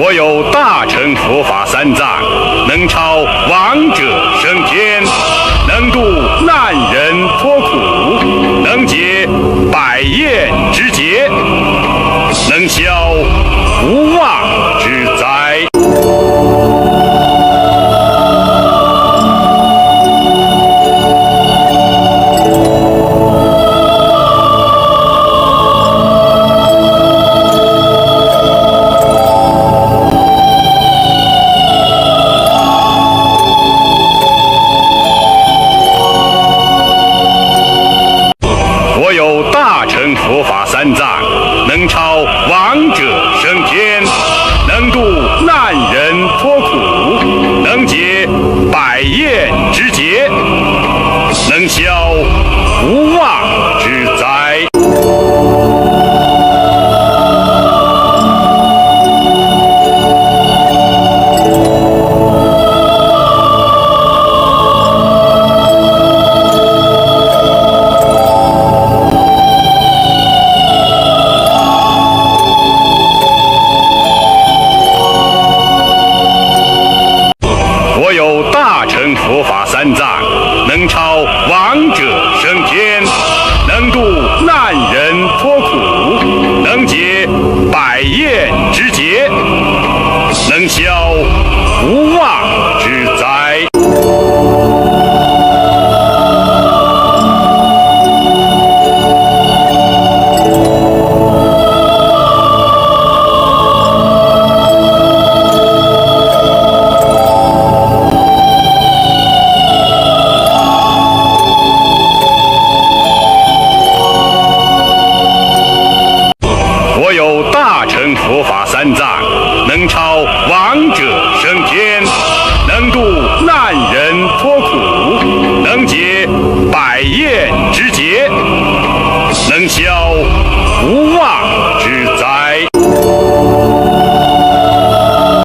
我有大乘佛法三藏，能超亡者升天，能度难人脱苦，能解百厌之结，能消无妄之灾。我有大乘佛法三藏，能超亡者升天，能度难人脱苦，能解百厌之结，能消无妄之灾。我有大乘佛法三藏，能超亡者升天，能度难人脱苦，能解百厌之结，能消无妄之灾。我有大乘佛法三藏，能超亡者升天，能度难人脱苦，能解百厌之结，能消无妄之灾。